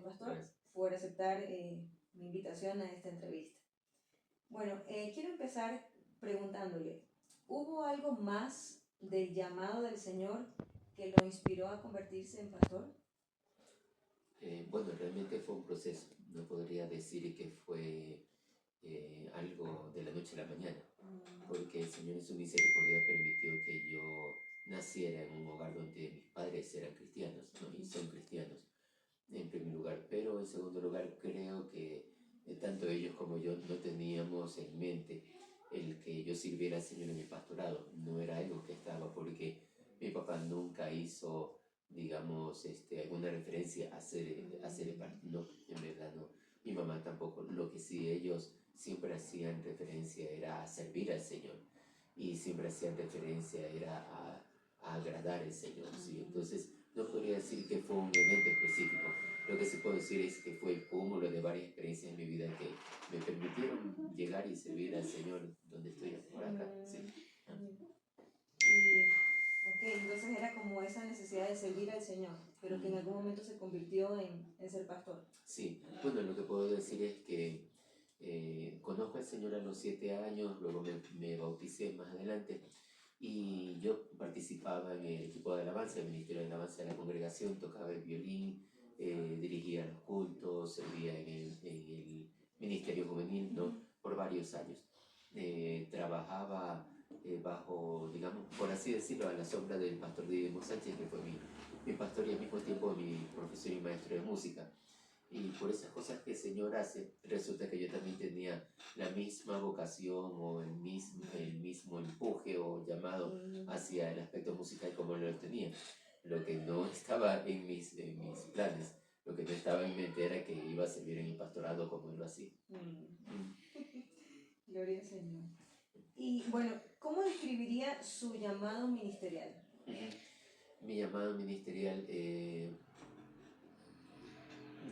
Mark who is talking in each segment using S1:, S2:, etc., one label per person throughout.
S1: pastor,
S2: Gracias.
S1: por aceptar mi invitación a esta entrevista. Bueno, quiero empezar preguntándole, ¿hubo algo más del llamado del Señor que lo inspiró a convertirse en pastor?
S2: Bueno, realmente fue un proceso. No podría decir que fue algo de la noche a la mañana, porque el Señor en su misericordia permitió que yo naciera en un hogar donde mis padres eran cristianos, ¿no? Y son cristianos, en primer lugar. Pero en segundo lugar, creo que tanto ellos como yo no teníamos en mente el que yo sirviera al Señor en mi pastorado. No era algo que estaba, porque mi papá nunca hizo, digamos, alguna referencia a ser no, en verdad no. Mi mamá tampoco. Lo que sí ellos siempre hacían referencia era a servir al Señor, y siempre hacían referencia era a agradar al Señor, ¿sí? Entonces no podría decir que fue un evento específico. Lo que sí puedo decir es que fue el cúmulo de varias experiencias en mi vida que me permitieron llegar y servir al Señor donde estoy por acá, ¿sí?
S1: Y, ok, entonces era como esa necesidad de servir al Señor, pero que en algún momento se convirtió en ser pastor.
S2: Sí, bueno, lo que puedo decir es que conozco al Señor a los 7 años, luego me bauticé más adelante, y yo participaba en el equipo de alabanza, el ministerio de alabanza de la congregación, tocaba el violín, dirigía los cultos, servía en el ministerio juvenil, ¿no? Por varios años. Trabajaba bajo, digamos, por así decirlo, a la sombra del pastor Diego Sánchez, que fue mi pastor y al mismo tiempo mi profesor y maestro de música. Y por esas cosas que el Señor hace, resulta que yo también tenía la misma vocación o el mismo empuje o llamado hacia el aspecto musical como lo tenía. Lo que no estaba en mis planes, lo que no estaba en mi mente era que iba a servir en el pastorado como él lo hacía.
S1: Gloria al Señor. Y bueno, ¿cómo describiría su llamado ministerial?
S2: Mi llamado ministerial,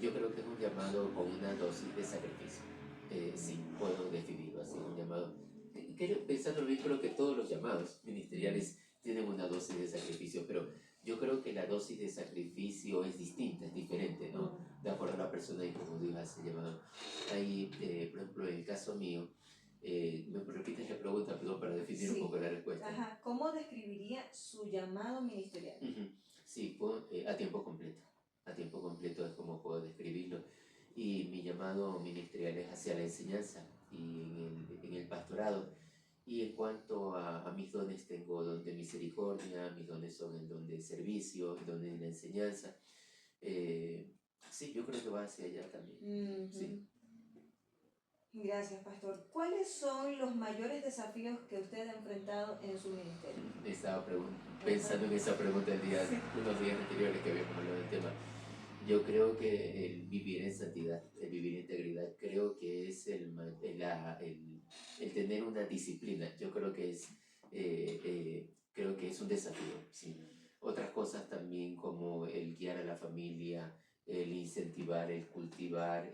S2: yo creo que es un llamado con una dosis de sacrificio. Sí, puedo definirlo así, un llamado. Pensando bien, creo que todos los llamados ministeriales tienen una dosis de sacrificio, pero yo creo que la dosis de sacrificio es distinta, es diferente, ¿no? De acuerdo a la persona y como Dios hace llamado. Ahí, por ejemplo, en el caso mío, ¿me repites la pregunta, perdón, para definir un poco la respuesta?
S1: Ajá. ¿Cómo describiría su llamado ministerial?
S2: Sí, a tiempo completo. A tiempo completo es como puedo describirlo. Y mi llamado ministerial es hacia la enseñanza y en el pastorado. Y en cuanto a mis dones, tengo don de misericordia, mis dones son el don de servicio, el don de la enseñanza. Sí, yo creo que va hacia allá también. Sí.
S1: Gracias, pastor. ¿Cuáles son los mayores desafíos que usted ha enfrentado en su ministerio?
S2: Estaba pensando en esa pregunta unos días anteriores que habíamos hablado del tema. Yo creo que el vivir en santidad, el vivir en integridad, creo que es el tener una disciplina. Yo creo que es un desafío, ¿sí? Otras cosas también como el guiar a la familia, el incentivar, el cultivar,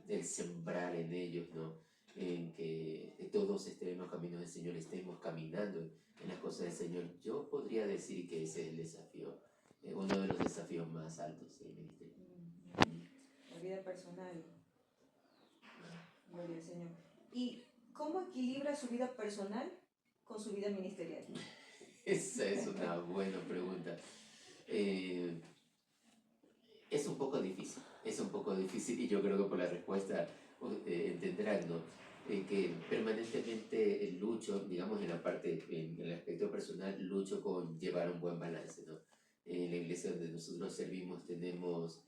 S2: el sembrar en ellos, ¿no? En que todos estén en los caminos del Señor, estemos caminando en las cosas del Señor. Yo podría decir que ese es el desafío, uno de los desafíos más altos del ministerio.
S1: La vida personal. Gloria al Señor. ¿Y cómo equilibra su vida personal con su vida ministerial?
S2: Esa es una buena pregunta. Es un poco difícil y yo creo que por la respuesta entenderán, ¿no? Que permanentemente lucho, digamos, en el aspecto personal, lucho con llevar un buen balance, ¿no? En la iglesia donde nosotros servimos tenemos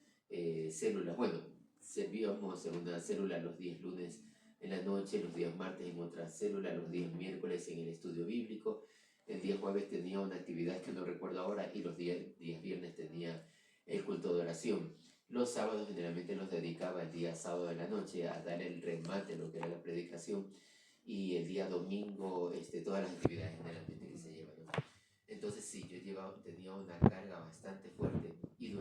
S2: células, bueno, servíamos en una célula los días lunes en la noche, los días martes en otra célula, los días miércoles en el estudio bíblico, el día jueves tenía una actividad que no recuerdo ahora y los días viernes tenía el culto de oración. Los sábados generalmente los dedicaba el día sábado de la noche a dar el remate, lo que era la predicación, y el día domingo todas las actividades generalmente que se llevan, ¿no? Entonces sí, tenía una carga bastante fuerte y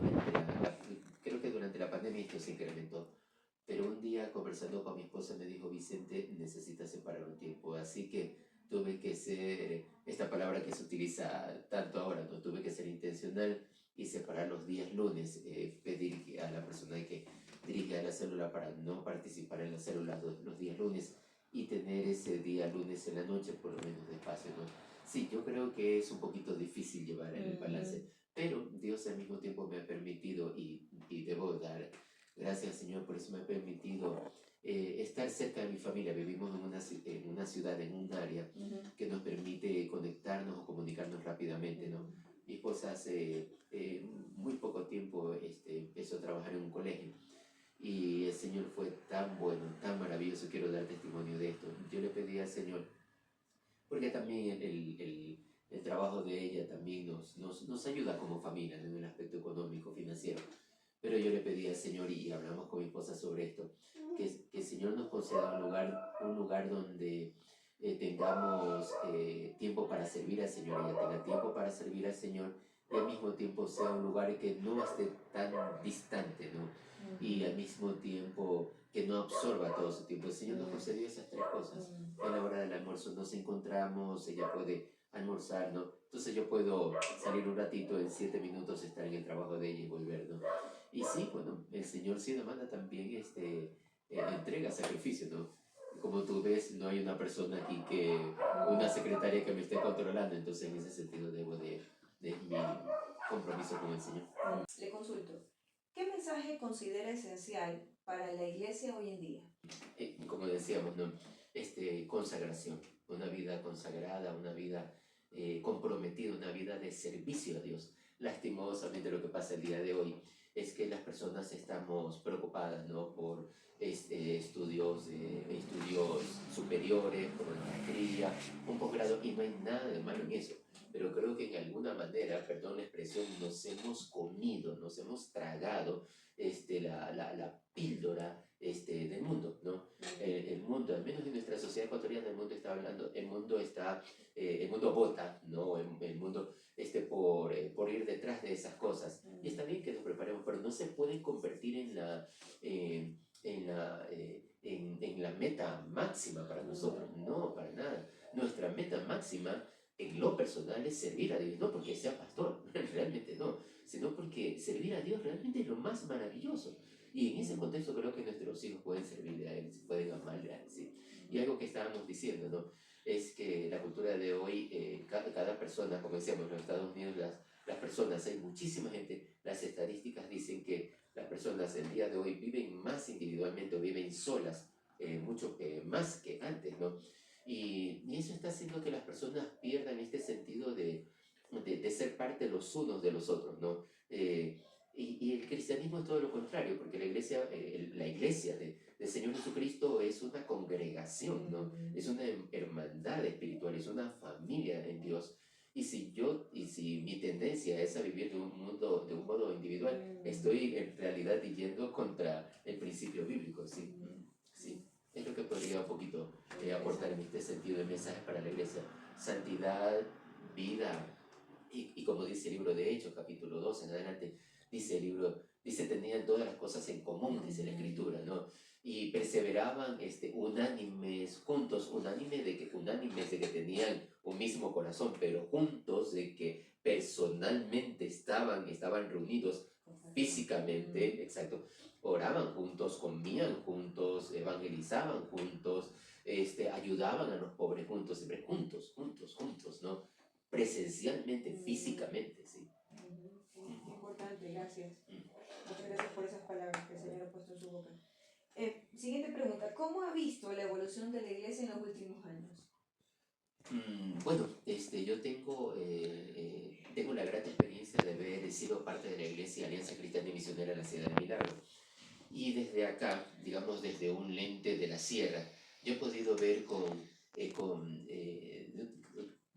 S2: creo que durante la pandemia esto se incrementó. Pero un día conversando con mi esposa me dijo, Vicente, necesitas separar un tiempo, así que tuve que ser, esta palabra que se utiliza tanto ahora, ¿no? Tuve que ser intencional y separar los días lunes, pedir a la persona que de la célula para no participar en la célula los días lunes y tener ese día lunes en la noche por lo menos de espacio, ¿no? Sí, yo creo que es un poquito difícil llevar el balance, pero Dios al mismo tiempo me ha permitido y debo dar gracias, Señor, por eso me ha permitido estar cerca de mi familia. Vivimos en una ciudad, en un área que nos permite conectarnos o comunicarnos rápidamente, ¿no? Mi esposa hace muy poco tiempo empezó a trabajar en un colegio y el Señor fue tan bueno, tan maravilloso. Quiero dar testimonio de esto. Yo le pedí al Señor, porque también el trabajo de ella también nos ayuda como familia, ¿no? En el aspecto económico, financiero. Pero yo le pedí al Señor y hablamos con mi esposa sobre esto, que el Señor nos conceda un lugar donde tengamos tiempo para servir al Señor, ella tenga tiempo para servir al Señor y al mismo tiempo sea un lugar que no esté tan distante, ¿no? Y al mismo tiempo que no absorba todo su tiempo. El Señor nos concedió esas tres cosas. En la hora del almuerzo nos encontramos, ella puede almorzar, ¿no? Entonces yo puedo salir un ratito, en 7 minutos estar en el trabajo de ella y volver, ¿no? Y sí, bueno, el Señor sí demanda también entrega, sacrificio, ¿no? Como tú ves, no hay una persona aquí una secretaria que me esté controlando, entonces en ese sentido debo de mi compromiso con el Señor.
S1: Le consulto, ¿qué mensaje considera esencial para la iglesia hoy en día?
S2: Como decíamos, ¿no? Consagración, una vida consagrada, una vida comprometida, una vida de servicio a Dios. Lastimosamente lo que pasa el día de hoy es que las personas estamos preocupadas, ¿no? Por estudios superiores, por una maestría, un posgrado, y no hay nada de malo en eso. Pero creo que en alguna manera, perdón la expresión, nos hemos comido, nos hemos tragado la píldora del mundo, ¿no? El mundo, al menos en nuestra sociedad ecuatoriana, el mundo está hablando, el mundo vota, ¿no? El mundo por ir detrás de esas cosas. Y está bien que nos preparemos, pero no se pueden convertir en la meta máxima para nosotros, no, para nada. Nuestra meta máxima en lo personal es servir a Dios, no porque sea pastor, realmente no, sino porque servir a Dios realmente es lo más maravilloso. Y en ese contexto creo que nuestros hijos pueden servirle a Él, pueden amarle a Él, ¿sí? Y algo que estábamos diciendo, ¿no? Es que la cultura de hoy, cada persona, como decíamos, en los Estados Unidos, las personas, hay muchísima gente, las estadísticas dicen que las personas el día de hoy viven más individualmente o viven solas, mucho más que antes, ¿no? Y eso está haciendo que las personas pierdan este sentido de ser parte los unos de los otros, ¿no? Y el cristianismo es todo lo contrario, porque la iglesia del Señor Jesucristo es una congregación, ¿no? Es una hermandad espiritual, es una familia en Dios. Y si mi tendencia es a vivir de un modo individual, estoy en realidad yendo contra el principio bíblico, ¿sí? Sí. Es lo que podría un poquito aportar en este sentido de mensaje para la iglesia. Santidad, vida, y como dice el libro de Hechos, capítulo 2 en adelante, dice, tenían todas las cosas en común, dice la Escritura, ¿no? Y perseveraban unánimes de que tenían un mismo corazón, pero juntos de que personalmente estaban reunidos físicamente, exacto, oraban juntos, comían juntos, evangelizaban juntos, ayudaban a los pobres juntos, siempre juntos, ¿no? Presencialmente, físicamente, sí.
S1: Importante, gracias. Muchas gracias por esas palabras que el Señor ha puesto en su boca. Siguiente pregunta, ¿cómo ha visto la evolución de la iglesia en los últimos años?
S2: Bueno, yo tengo la grata experiencia de haber sido parte de la iglesia Alianza Cristiana y Misionera en la ciudad de Milagro. Y desde acá, digamos desde un lente de la sierra, yo he podido ver con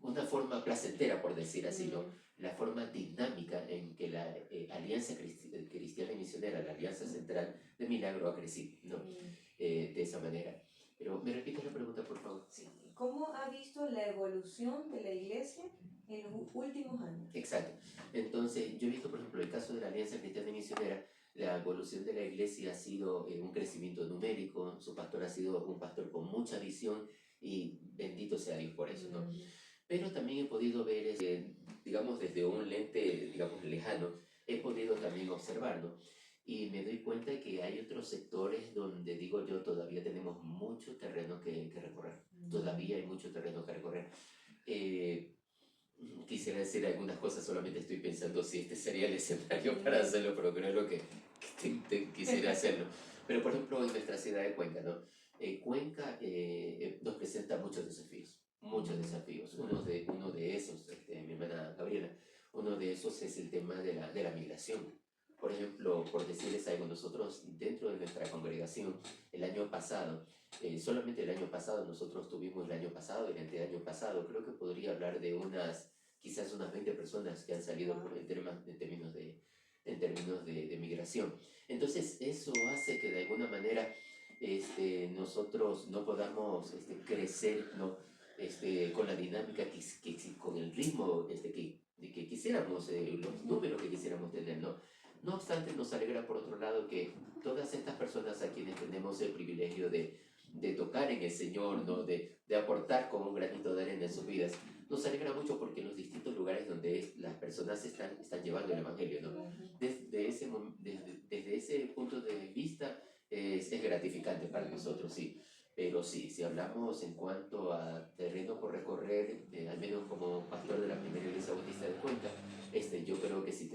S2: una forma placentera, por decir así, ¿no? La forma dinámica en que la Alianza Cristiana y Misionera, la Alianza Central de Milagro ha crecido, ¿no? De esa manera. Pero, ¿me repites la pregunta, por favor?
S1: Sí. ¿Cómo ha visto la evolución de la iglesia en los últimos años?
S2: Exacto. Entonces, yo he visto, por ejemplo, el caso de la Alianza Cristiana y Misionera, la evolución de la iglesia ha sido un crecimiento numérico, su pastor ha sido un pastor con mucha visión y bendito sea Dios por eso, ¿no? Pero también he podido ver, digamos, desde un lente, digamos, lejano, he podido también observarlo y me doy cuenta que hay hay otros sectores donde digo yo todavía tenemos mucho terreno que recorrer. Todavía hay mucho terreno que recorrer. Quisiera decir algunas cosas, solamente estoy pensando si este sería el escenario para hacerlo, pero creo que quisiera hacerlo. Pero por ejemplo, en nuestra ciudad de Cuenca, ¿no? Cuenca nos presenta muchos desafíos, muchos desafíos. Uno de esos, mi hermana Gabriela, uno de esos es el tema de la migración. Por ejemplo, por decirles algo, nosotros dentro de nuestra congregación, el año pasado, solamente el año pasado, nosotros tuvimos el año pasado y el año pasado, creo que podría hablar de quizás unas 20 personas que han salido en términos de migración. Entonces, eso hace que de alguna manera nosotros no podamos crecer, ¿no? Con la dinámica, con el ritmo que quisiéramos, los números que quisiéramos tener, ¿no? No obstante, nos alegra por otro lado que todas estas personas a quienes tenemos el privilegio de tocar en el Señor, ¿no? De aportar con un granito de arena en sus vidas, nos alegra mucho porque en los distintos lugares donde las personas están llevando el Evangelio, ¿no? Desde ese punto de vista es gratificante para nosotros, sí. Pero sí, si hablamos en cuanto a terreno por recorrer, al menos como pastor de la primera iglesia bautista de Cuenca, yo creo que si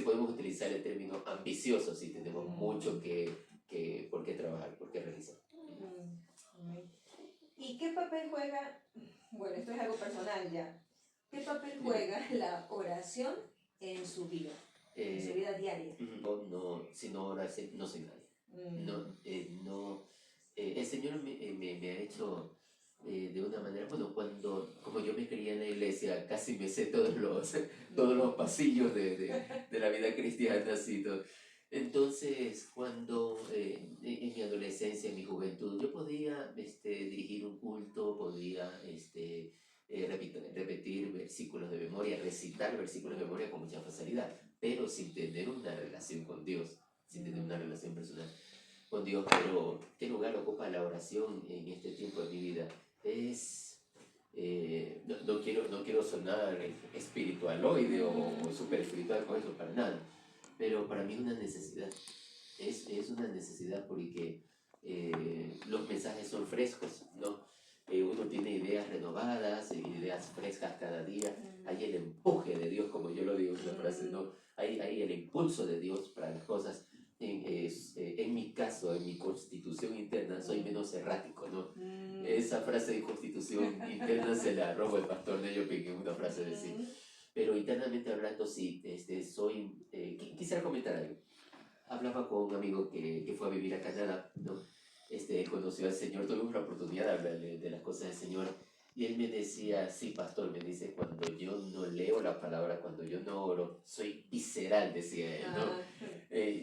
S2: podemos utilizar el término ambicioso, sí tenemos mucho por qué trabajar, por qué realizar.
S1: ¿Y qué papel juega, bueno, esto es algo personal ya, qué papel juega la oración en su vida diaria?
S2: Si no oras, no soy nadie. El Señor me ha hecho de una manera, bueno, como yo me crié en la iglesia, casi me sé todos los pasillos de la vida cristiana, así todo. Entonces, cuando en mi adolescencia, en mi juventud, yo podía dirigir un culto, podía repetir versículos de memoria, recitar versículos de memoria con mucha facilidad, pero sin tener una relación con Dios, sin tener una relación personal con Dios. Pero ¿qué lugar ocupa la oración en este tiempo de mi vida? No quiero sonar espiritualoide o super espiritual con eso, para nada, pero para mí es una necesidad. Es una necesidad porque los mensajes son frescos, ¿no? Uno tiene ideas renovadas, ideas frescas cada día. Hay el empuje de Dios, como yo lo digo en una frase, ¿no? Hay el impulso de Dios para las cosas. En mi caso, en mi constitución interna, soy menos errático, ¿no? Esa frase de constitución interna se la robo el pastor Nello Peque, una frase de sí. Pero internamente hablando, sí, quisiera comentar algo. Hablaba con un amigo que fue a vivir a Canadá, ¿no? Conoció al Señor, tuvimos la oportunidad de hablarle de las cosas del Señor, y él me decía, sí, pastor, me dice, cuando yo no leo la palabra, cuando yo no oro, soy visceral, decía él, ¿no?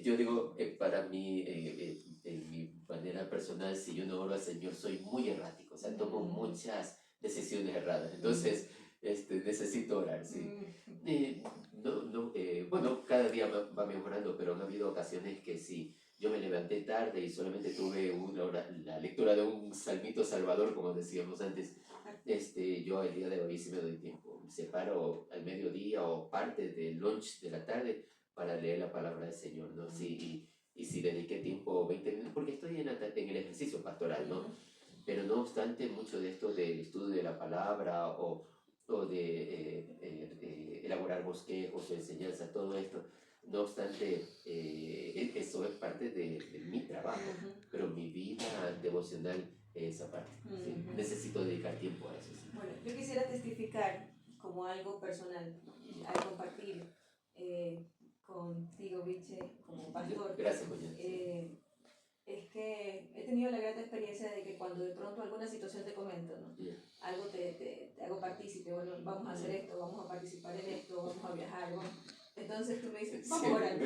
S2: Yo digo, para mí, en mi manera personal, si yo no oro al Señor, soy muy errático, o sea, tomo muchas decisiones erradas, entonces necesito orar, ¿sí? Bueno, cada día va mejorando, pero han habido ocasiones que sí, yo me levanté tarde y solamente tuve la lectura de un salmito salvador, como decíamos antes. Yo el día de hoy sí me doy tiempo, me separo al mediodía o parte del lunch de la tarde para leer la palabra del Señor, ¿no? Sí, y si dediqué tiempo, 20 minutos, porque estoy en el ejercicio pastoral, ¿no? Pero no obstante, mucho de esto del estudio de la palabra o de elaborar bosquejos o enseñanza, todo esto, no obstante, eso es parte de mi trabajo, pero mi vida devocional es aparte. ¿Sí? Necesito dedicar tiempo a eso. ¿Sí?
S1: Bueno, yo quisiera testificar como algo personal, al compartir contigo, Viche, como pastor.
S2: Gracias, Julián.
S1: Es que he tenido la grata experiencia de que cuando de pronto alguna situación te comento, ¿no? Algo te hago partícipe, bueno, vamos a hacer esto, vamos a participar en esto, vamos a viajar, vamos. Entonces tú me dices, vamos orando.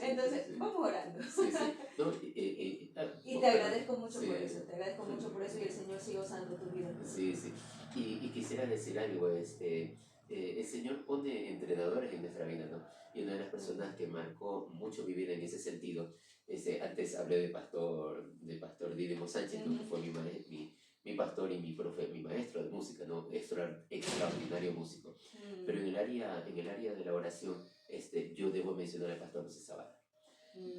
S1: Entonces, vamos orando. Y te agradezco mucho por eso, te agradezco mucho por eso, y el Señor sigue usando tu vida.
S2: Sí. Y quisiera decir algo, el Señor pone entrenadores en nuestra vida, ¿no? Y una de las personas que marcó mucho mi vida en ese sentido, antes hablé de pastor Dídimo Sánchez, ¿no? Que fue mi pastor y mi maestro de música, ¿no? Extraordinario músico. Pero en el área de la oración, yo debo mencionar al pastor José Zavala.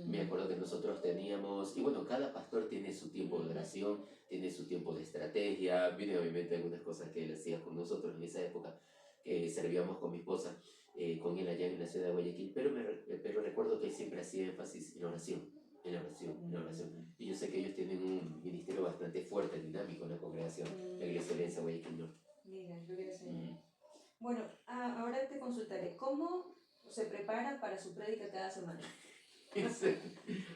S2: Me acuerdo que nosotros teníamos, y bueno, cada pastor tiene su tiempo de oración, tiene su tiempo de estrategia. Viene obviamente algunas cosas que él hacía con nosotros en esa época, que servíamos con mi esposa, con él allá en la ciudad de Guayaquil, pero recuerdo que él siempre hacía énfasis en la oración, en la oración, en la oración. Y yo sé que ellos tienen un ministerio bastante fuerte, dinámico en la congregación, la Iglesia Herencia Guayaquil Norte.
S1: Mira, gloria al Señor. Bueno, ahora te consultaré, ¿cómo se prepara para su prédica cada semana?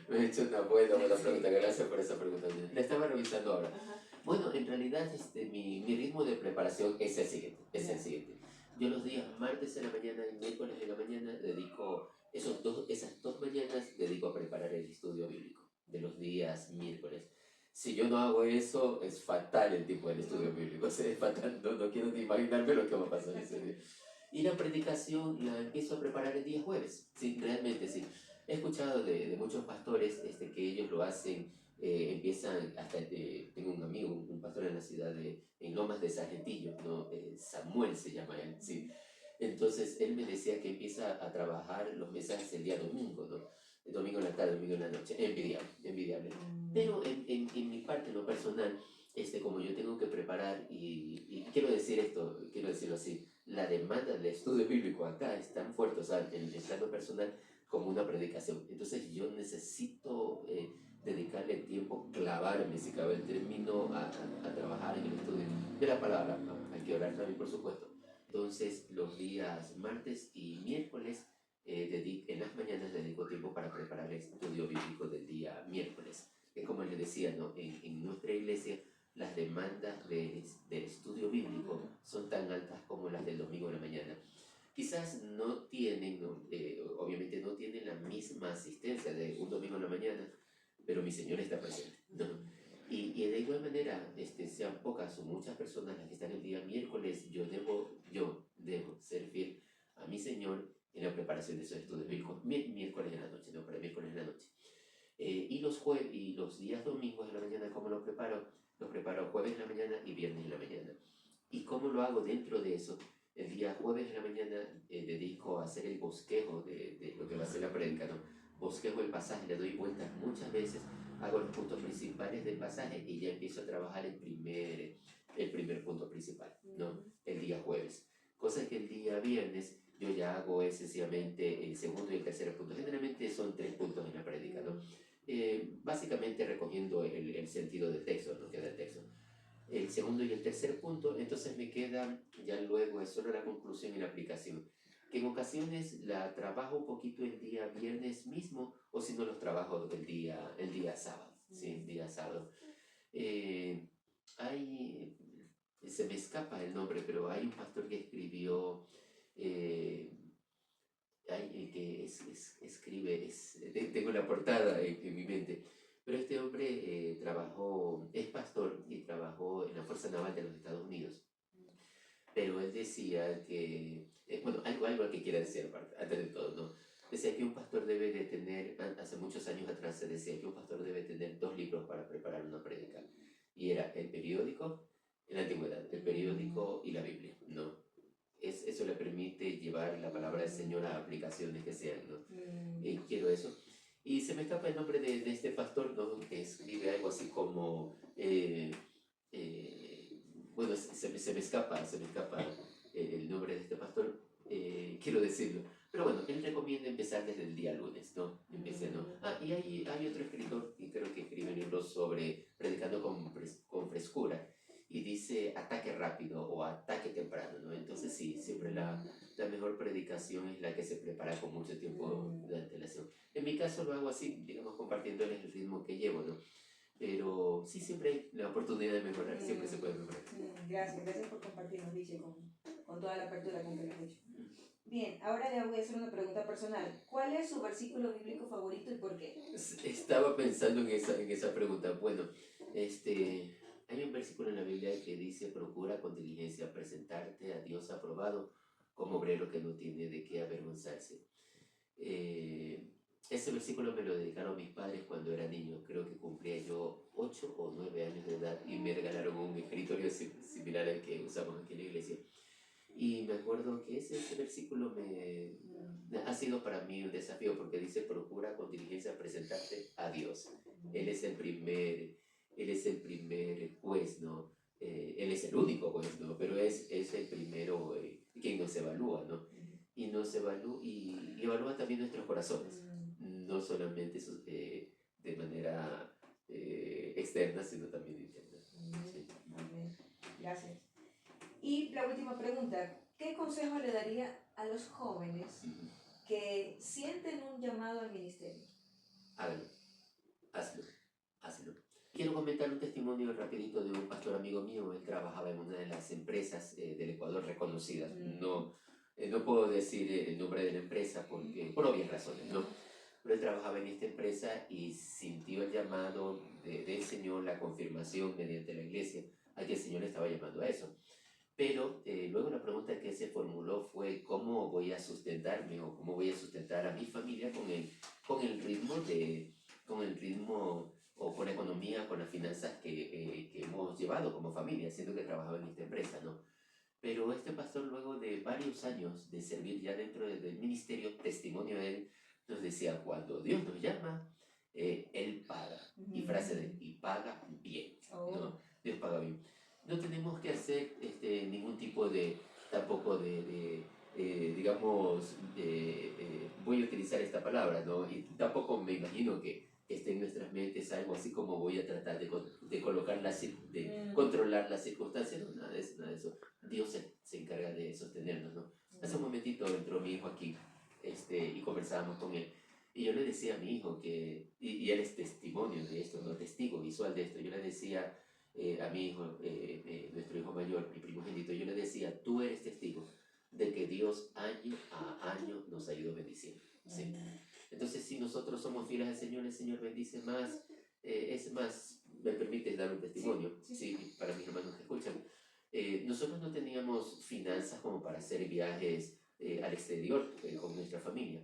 S2: Me he hecho una buena pregunta, gracias por esa pregunta. La estaba revisando ahora.
S1: Ajá.
S2: Bueno, en realidad mi ritmo de preparación es el siguiente, el siguiente. Yo los días martes en la mañana y miércoles en la mañana dedico, esas dos mañanas dedico a preparar el estudio bíblico de los días miércoles. Si yo no hago eso, es fatal el tipo del estudio bíblico, o sea, es fatal, no quiero ni imaginarme lo que va a pasar ese día. Y la predicación la empiezo a preparar el día jueves, sí, realmente sí. He escuchado de muchos pastores que ellos lo hacen, empiezan, tengo un amigo, un pastor en la ciudad en Lomas de Sargentillo, ¿no? Samuel se llama él, sí. Entonces él me decía que empieza a trabajar los mensajes el día domingo, ¿no? El domingo en la tarde, domingo en la noche, envidiable, envidiable. Pero en mi parte, en lo personal, como yo tengo que preparar, y quiero decir esto, quiero decirlo así, la demanda del estudio bíblico acá es tan fuerte, o sea, en el plano personal, como una predicación. Entonces yo necesito dedicarle tiempo, clavarme, si cabe el término, a trabajar en el estudio de la palabra. Hay que orar también, por supuesto. Entonces los días martes y miércoles, en las mañanas dedico tiempo para preparar el estudio bíblico del día miércoles. Que como les decía, ¿no? En nuestra iglesia las demandas del estudio bíblico son tan altas como las del domingo en la mañana. Quizás no tienen, obviamente no tienen la misma asistencia de un domingo en la mañana, pero mi Señor está presente, ¿no? Y de igual manera, sean pocas o muchas personas las que están el día miércoles, yo debo ser fiel a mi Señor en la preparación de esos estudios bíblicos, miércoles en la noche, no, para miércoles en la noche. Y los días domingos en la mañana, ¿cómo los preparo? Los preparo jueves en la mañana y viernes en la mañana. ¿Y cómo lo hago dentro de eso? El día jueves en la mañana dedico a hacer el bosquejo de lo que va a ser la prédica, ¿no? Bosquejo el pasaje, le doy vueltas muchas veces, hago los puntos principales del pasaje y ya empiezo a trabajar el primer punto principal, ¿no? El día jueves. Cosa que el día viernes yo ya hago sencillamente el segundo y el tercer punto. Generalmente son 3 puntos en la prédica, ¿no? Básicamente recogiendo el sentido del texto, lo que da el texto. El segundo y el tercer punto, entonces me quedan ya luego es solo la conclusión y la aplicación, que en ocasiones la trabajo un poquito el día viernes mismo, o si no los trabajo el día sábado, ¿sí? El día sábado. Se me escapa el nombre, pero hay un pastor que escribió, que escribe, tengo la portada en mi mente, pero este hombre es pastor y trabajó en la Fuerza Naval de los Estados Unidos. Pero él decía que, bueno, algo que quiera decir aparte, antes de todo, ¿no? Decía que un pastor debe de tener, hace muchos años atrás se decía que un pastor debe tener 2 libros para preparar una prédica. Y era el periódico, en la antigüedad, el periódico y la Biblia, ¿no? Eso le permite llevar la palabra del Señor a aplicaciones que sean, ¿no? Quiero eso. Y se me escapa el nombre de este pastor, ¿no? Que escribe algo así como, bueno, se me escapa el nombre de este pastor, quiero decirlo. Pero bueno, él recomienda empezar desde el día lunes, ¿no? ¿No? Y hay otro escritor, y creo que escribe libros sobre predicando con frescura, y dice ataque rápido o ataque temprano, ¿no? Entonces sí, siempre la mejor predicación es la que se prepara con mucho tiempo de antelación. En mi caso lo hago así, digamos, compartiéndoles el ritmo que llevo, ¿no? Pero sí, siempre hay la oportunidad de mejorar, siempre se puede mejorar.
S1: Gracias por compartirnos, Vice, con toda la apertura con que lo has hecho. Bien, ahora le voy a hacer una pregunta personal. ¿Cuál es su versículo bíblico favorito y por qué?
S2: Estaba pensando en esa pregunta. Bueno, hay un versículo en la Biblia que dice: procura con diligencia presentarte a Dios aprobado como obrero que no tiene de qué avergonzarse. Ese versículo me lo dedicaron mis padres cuando era niño. Creo que cumplía yo 8 o 9 años de edad y me regalaron un escritorio similar al que usamos aquí en la iglesia. Y me acuerdo que ese versículo ha sido para mí un desafío, porque dice: procura con diligencia el primer juez, ¿no? Él es el único juez, ¿no? Pero es el primero quien nos evalúa, ¿no? Y nos evalúa, y evalúa también nuestros corazones, no solamente de manera externa, sino también interna. Sí.
S1: Amén. Gracias. Y la última pregunta, ¿qué consejo le daría a los jóvenes que sienten un llamado al ministerio?
S2: Hágalo, hazlo. Quiero comentar un testimonio rapidito de un pastor amigo mío. Él trabajaba en una de las empresas del Ecuador reconocidas. No puedo decir el nombre de la empresa por obvias razones, ¿no? Pero él trabajaba en esta empresa y sintió el llamado del Señor, la confirmación mediante la iglesia, a que el Señor le estaba llamando a eso. Pero luego la pregunta que se formuló fue: ¿cómo voy a sustentarme o cómo voy a sustentar a mi familia con el ritmo o con la economía, con las finanzas que hemos llevado como familia, siendo que trabajaba en esta empresa, ¿no? Pero este pastor, luego de varios años de servir ya dentro del ministerio, testimonio de él, nos decía: cuando Dios nos llama, Él paga. Y frase de: y paga bien, ¿no? Dios paga bien. No tenemos que hacer ningún tipo tampoco digamos, voy a utilizar esta palabra, ¿no? Y tampoco me imagino que esté en nuestras mentes algo así como: voy a tratar de colocar controlar las circunstancias. No, nada de eso. Dios se encarga de sostenernos, ¿no? Hace un momentito entró mi hijo aquí, y conversábamos con él. Y yo le decía a mi hijo y él es testimonio de esto, ¿no? Testigo visual de esto. Yo le decía a mi hijo, nuestro hijo mayor, mi primogénito, yo le decía: tú eres testigo de que Dios año a año nos ha ido bendiciendo. ¿Sí? Entonces, si nosotros somos fieles al Señor, el Señor bendice más. Es más, me permite dar un testimonio, sí, para mis hermanos que escuchan. Nosotros no teníamos finanzas como para hacer viajes al exterior con nuestra familia,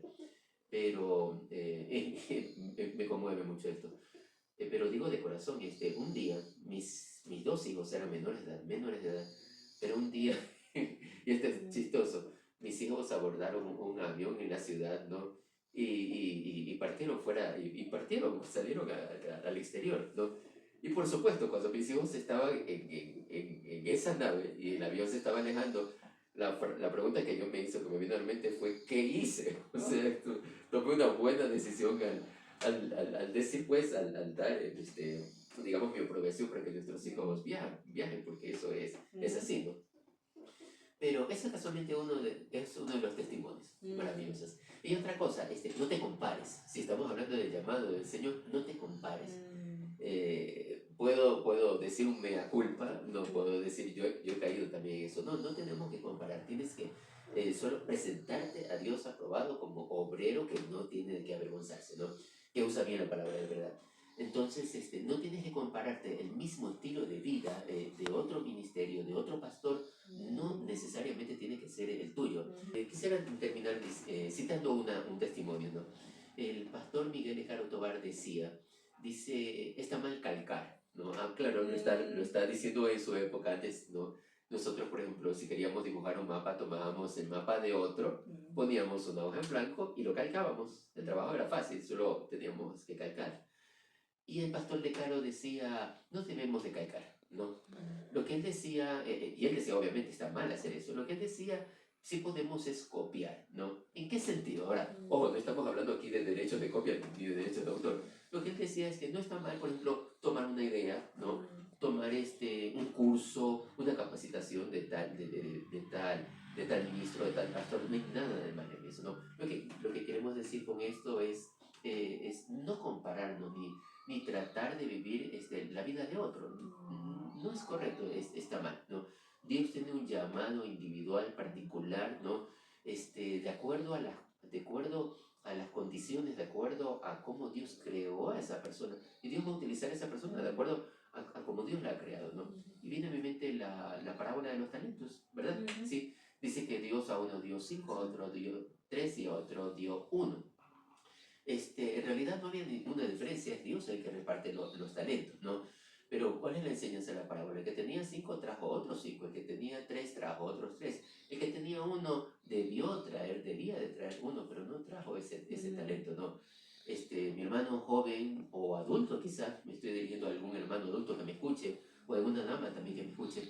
S2: pero me conmueve mucho esto. Pero digo de corazón, un día mis dos hijos eran menores de edad, pero un día, y esto es chistoso, mis hijos abordaron un avión en la ciudad, ¿no? Y partieron salieron al exterior, ¿no? Y por supuesto, cuando mis hijos estaban en esa nave y el avión se estaba alejando, la pregunta que yo me hizo, que me vino a la mente, fue: ¿qué hice? O sea, tomé una buena decisión al decir, pues, al dar, digamos, mi aprobación para que nuestros hijos viajen, porque eso es así, ¿no? Pero ese casualmente es uno de los testimonios maravillosos. Y otra cosa, no te compares. Si estamos hablando del llamado del Señor, no te compares. Puedo decir un mea culpa, no puedo decir yo he caído también en eso. No tenemos que comparar. Tienes que solo presentarte a Dios aprobado como obrero que no tiene de qué avergonzarse, ¿no? Que usa bien la palabra de verdad. Entonces, no tienes que compararte el mismo estilo de vida de otro ministerio, de otro pastor. No necesariamente tiene que ser el tuyo. Quisiera terminar citando un testimonio, ¿no? El pastor Miguel Ejaro Tobar dice: está mal calcar, ¿no? Claro, lo está diciendo en su época. Antes, ¿no? Nosotros, por ejemplo, si queríamos dibujar un mapa, tomábamos el mapa de otro, poníamos una hoja en blanco y lo calcábamos. El trabajo era fácil, solo teníamos que calcar. Y el pastor Lecaro decía: no debemos de calcar, ¿no? Lo que él decía, y él decía, obviamente está mal hacer eso, lo que él decía: sí podemos es copiar, ¿no? ¿En qué sentido? Ahora, ojo, no estamos hablando aquí de derechos de copia ni de derechos de autor. Lo que él decía es que no está mal, por ejemplo, tomar una idea, ¿no? Tomar un curso, una capacitación de tal ministro, de tal pastor. No hay nada de mal en eso, ¿no? Lo que queremos decir con esto es no compararnos ni tratar de vivir la vida de otro. No es correcto, está mal, ¿no? Dios tiene un llamado individual, particular, ¿no? De acuerdo a las condiciones, de acuerdo a cómo Dios creó a esa persona. Y Dios va a utilizar a esa persona de acuerdo a cómo Dios la ha creado, ¿no? Y viene a mi mente la parábola de los talentos, ¿verdad? Sí, dice que Dios a uno dio 5, a otro dio 3 y a otro dio 1. En realidad no había ninguna diferencia, es Dios el que reparte los talentos, ¿no? Pero ¿cuál es la enseñanza de la parábola? El que tenía 5 trajo otros 5, el que tenía 3 trajo otros 3, el que tenía 1 debía de traer 1, pero no trajo ese talento, ¿no? mi hermano joven o adulto quizás, me estoy dirigiendo a algún hermano adulto que me escuche, o alguna dama también que me escuche,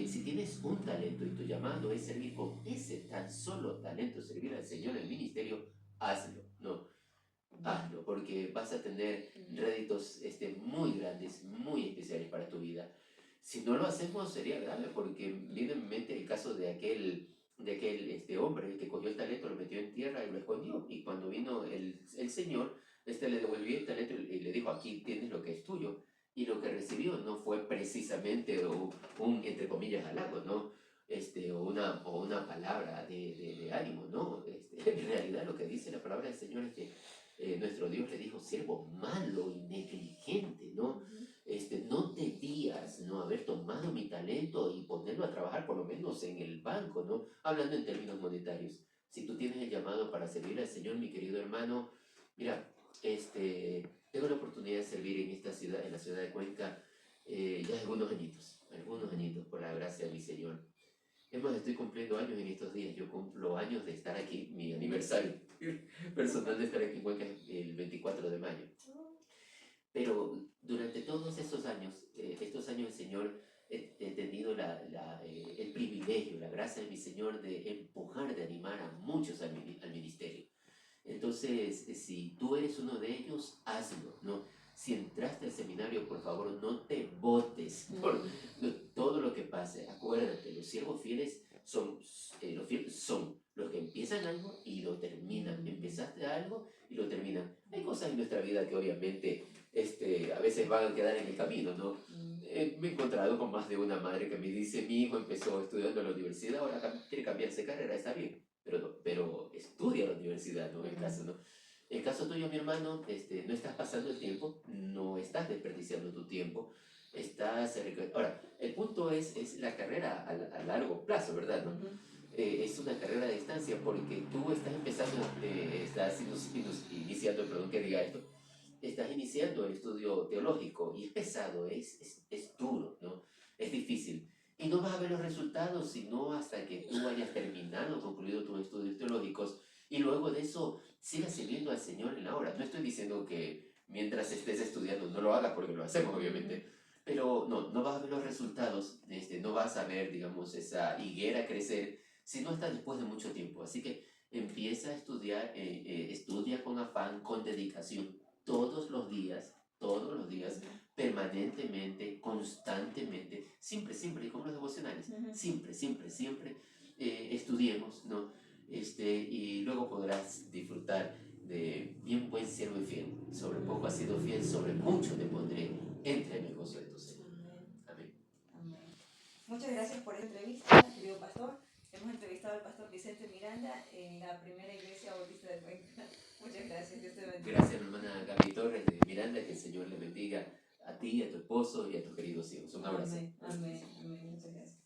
S2: si tienes un talento y tu llamado es servir con ese tan solo talento, servir al Señor en el ministerio, hazlo, ¿no? Hazlo, porque vas a tener réditos muy grandes, muy especiales para tu vida. Si no lo hacemos sería grave, porque viene en mente el caso de aquel hombre que cogió el talento, lo metió en tierra y lo escondió. Y cuando vino el Señor, le devolvió el talento y le dijo, aquí tienes lo que es tuyo. Y lo que recibió no fue precisamente un entre comillas, halago, ¿no? O una palabra de ánimo, ¿no? En realidad lo que dice la palabra del Señor es que nuestro Dios le dijo, siervo malo y negligente, ¿no? No debías no haber tomado mi talento y ponerlo a trabajar por lo menos en el banco, ¿no? Hablando en términos monetarios. Si tú tienes el llamado para servir al Señor, mi querido hermano, mira, tengo la oportunidad de servir en esta ciudad, en la ciudad de Cuenca, ya algunos añitos, por la gracia de mi Señor. Es más, estoy cumpliendo años en estos días. Yo cumplo años de estar aquí, mi aniversario personal de estar aquí en Cuenca es el 24 de mayo. Pero durante todos estos años el Señor, he tenido el privilegio, la gracia de mi Señor de empujar, de animar a muchos al ministerio. Entonces, si tú eres uno de ellos, hazlo, ¿no? Si entraste al seminario, por favor, no te botes por todo lo que pase. Acuérdate, los siervos fieles son los que empiezan algo y lo terminan. Empezaste algo y lo terminan. Hay cosas en nuestra vida que obviamente a veces van a quedar en el camino, ¿no? Me he encontrado con más de una madre que me dice, mi hijo empezó estudiando en la universidad, ahora quiere cambiarse de carrera, está bien, pero estudia en la universidad, ¿no? En caso tuyo, mi hermano, no estás pasando el tiempo, no estás desperdiciando tu tiempo, Ahora, el punto es la carrera a largo plazo, ¿verdad? ¿No? Es una carrera de distancia porque tú estás empezando, iniciando, perdón que diga esto, estás iniciando el estudio teológico y es pesado, es duro, ¿no? Es difícil. Y no vas a ver los resultados sino hasta que tú hayas terminado, concluido tus estudios teológicos y luego de eso sigas sirviendo al Señor en la obra. No estoy diciendo que mientras estés estudiando no lo hagas porque lo hacemos obviamente, pero no vas a ver los resultados, no vas a ver, digamos, esa higuera crecer si no está después de mucho tiempo. Así que empieza a estudiar, estudia con afán, con dedicación, todos los días, permanentemente, constantemente, siempre, como los devocionales, siempre, estudiemos, ¿no? Y luego podrás disfrutar de bien buen siervo y fiel. Sobre poco has sido fiel, sobre mucho te pondré, entra en el gozo de tu Señor. Amén.
S1: Amén. Muchas gracias por esta entrevista, querido pastor. Hemos entrevistado al pastor Vicente Miranda en la primera iglesia bautista de Cuenca. Muchas gracias, Dios te bendiga.
S2: Gracias, hermana Gaby Torres de Miranda, que el Señor le bendiga a ti, a tu esposo y a tus queridos hijos. Un abrazo.
S1: Amén, amén, amén. Muchas gracias.